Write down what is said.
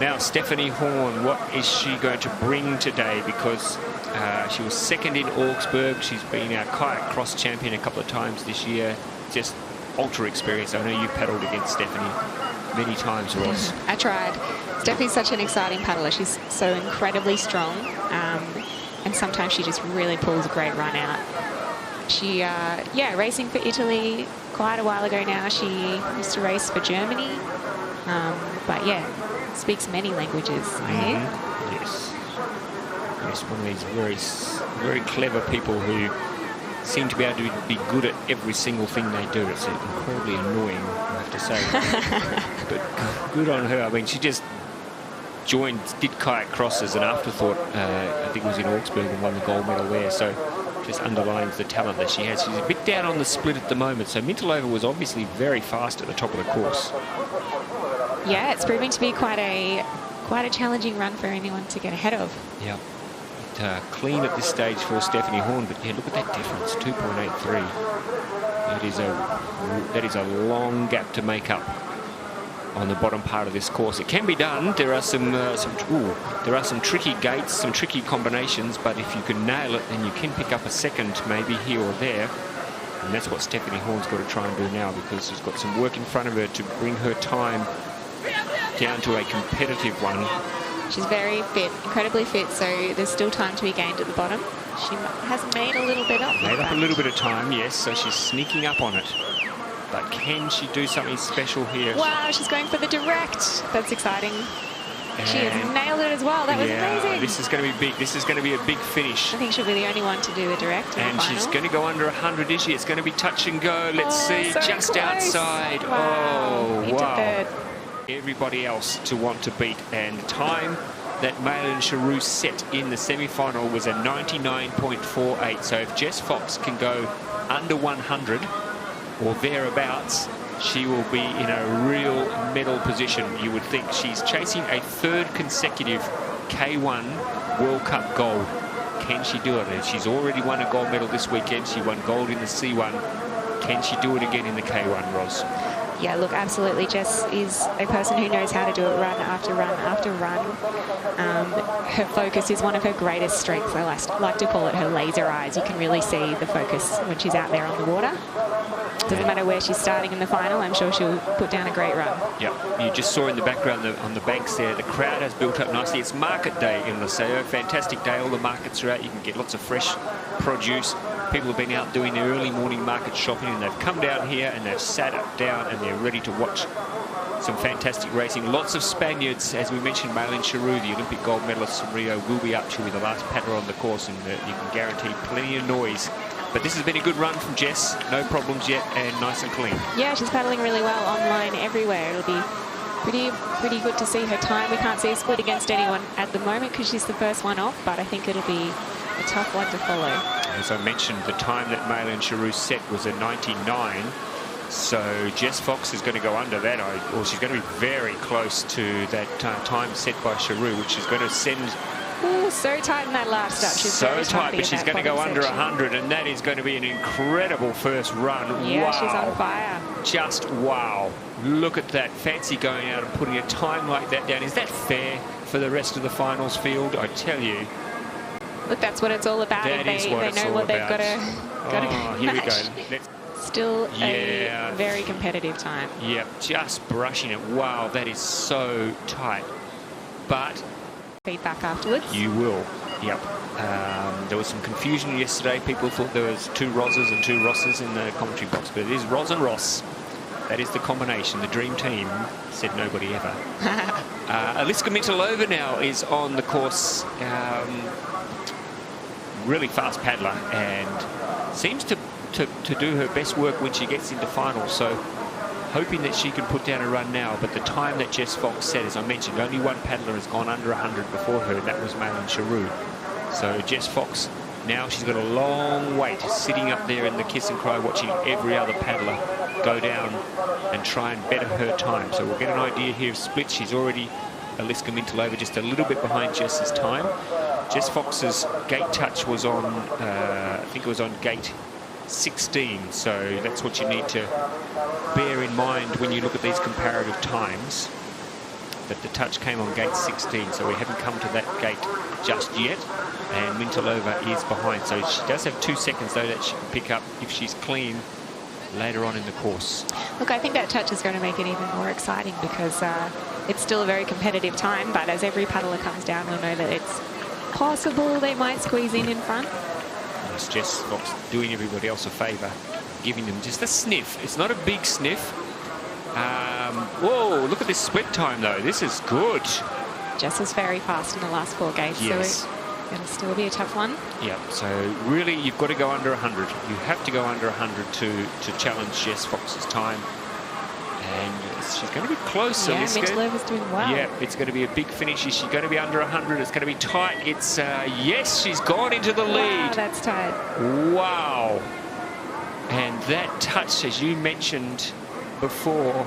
Now Stephanie Horn, what is she going to bring today? Because she was second in Augsburg. She's been our kayak cross champion a couple of times this year. Just ultra experience. I know you paddled against Stephanie many times, Ross. I tried. Stephanie's such an exciting paddler. She's so incredibly strong, and sometimes she just really pulls a great run out. She, racing for Italy quite a while ago now. She used to race for Germany, but yeah, speaks many languages. Yes. Yes, one of these very clever people who seem to be able to be good at every single thing they do. It's incredibly annoying, I have to say. But good on her. I mean, she just did kayak cross as an afterthought. I think it was in Augsburg and won the gold medal there. So just underlines the talent that she has. She's a bit down on the split at the moment. So Mintalova was obviously very fast at the top of the course. Yeah, it's proving to be quite a challenging run for anyone to get ahead of. Yeah. Clean at this stage for Stephanie Horn, but yeah, look at that difference, 2.83. That is a long gap to make up on the bottom part of this course. It can be done. There are some tricky gates, some tricky combinations, but if you can nail it, then you can pick up a second maybe here or there. And that's what Stephanie Horn's got to try and do now, because she's got some work in front of her to bring her time down to a competitive one. She's very fit, incredibly fit, so there's still time to be gained at the bottom. She has made a little bit up. Made up a little bit of time, yes, so she's sneaking up on it. But can she do something special here? Wow, she's going for the direct. That's exciting. She has nailed it as well. That was amazing. This is going to be big. This is going to be a big finish. I think she'll be the only one to do the direct in the final. She's going to go under 100, is she? It's going to be touch and go. Let's see. So just close. Outside. Wow. Oh, wow. Everybody else to want to beat, and the time that Maylin Charoux set in the semi-final was a 99.48. So if Jess Fox can go under 100 or thereabouts, she will be in a real medal position. You would think she's chasing a third consecutive K1 World Cup gold. Can she do it? And she's already won a gold medal this weekend. She won gold in the C1. Can she do it again in the K1, Ros? Yeah, look, absolutely. Jess is a person who knows how to do it run after run after run. Her focus is one of her greatest strengths. I like to call it her laser eyes. You can really see the focus when she's out there on the water. Doesn't matter where she's starting in the final, I'm sure she'll put down a great run. Yeah, you just saw in the background on the banks there, the crowd has built up nicely. It's market day in La Seu, fantastic day. All the markets are out. You can get lots of fresh produce. People have been out doing their early morning market shopping, and they've come down here and they've sat down and they're ready to watch some fantastic racing. Lots of Spaniards, as we mentioned. Maylin Charoux, the Olympic gold medalist from Rio, will be up. She'll be the last paddler on the course, and you can guarantee plenty of noise. But this has been a good run from Jess. No problems yet, and nice and clean. Yeah, she's paddling really well online everywhere. It'll be pretty good to see her time. We can't see a split against anyone at the moment because she's the first one off, but I think it'll be a tough one to follow. As I mentioned, the time that Maylin Charoux set was a 99. So Jess Fox is going to go under that, or she's going to be very close to that time set by Charoux, which is going to send... Ooh, so tight in that last up. She's so tight, but she's going to go under 100, and that is going to be an incredible first run. Yeah, wow. She's on fire. Just wow. Look at that. Fancy going out and putting a time like that down. Is that fair for the rest of the finals field? I tell you. Look, that's what it's all about. That is what it's all about. They know what they've got to here match. We go. Still a very competitive time. Yep, just brushing it. Wow, that is so tight. But feedback afterwards. You will. Yep. There was some confusion yesterday. People thought there was two Rosses and two Rosses in the commentary box, but it is Ros and Ross. That is the combination. The dream team, said nobody ever. Aliska Mintalova now is on the course. Really fast paddler, and seems to do her best work when she gets into finals. So hoping that she can put down a run now. But the time that Jess Fox set, as I mentioned, only one paddler has gone under 100 before her, and that was Maylin Charoux. So Jess Fox, now she's got a long wait, sitting up there in the kiss and cry, watching every other paddler go down and try and better her time. So we'll get an idea here of splits. She's already, Aliska Mintalova, just a little bit behind Jess's time. Jess Fox's gate touch was on, I think it was on gate 16, so that's what you need to bear in mind when you look at these comparative times. but the touch came on gate 16, so we haven't come to that gate just yet. And Mintalova is behind, so she does have 2 seconds though that she can pick up if she's clean later on in the course. Look, I think that touch is going to make it even more exciting because it's still a very competitive time, but as every paddler comes down, we'll know that it's possible they might squeeze in front. It's Jess Fox doing everybody else a favour, giving them just a sniff. It's not a big sniff. Whoa, look at this split time though. This is good. Jess was very fast in the last 4 gates, yes. So it'll still be a tough one. Yeah, so really you've got to go under 100. You have to go under 100 to challenge Jess Fox's time. And she's going to be close. Yeah, Mintalova doing well. Yeah, it's going to be a big finish. She's going to be under 100. It's going to be tight. It's, yes, she's gone into the lead. Wow, that's tight. Wow. And that touch, as you mentioned before,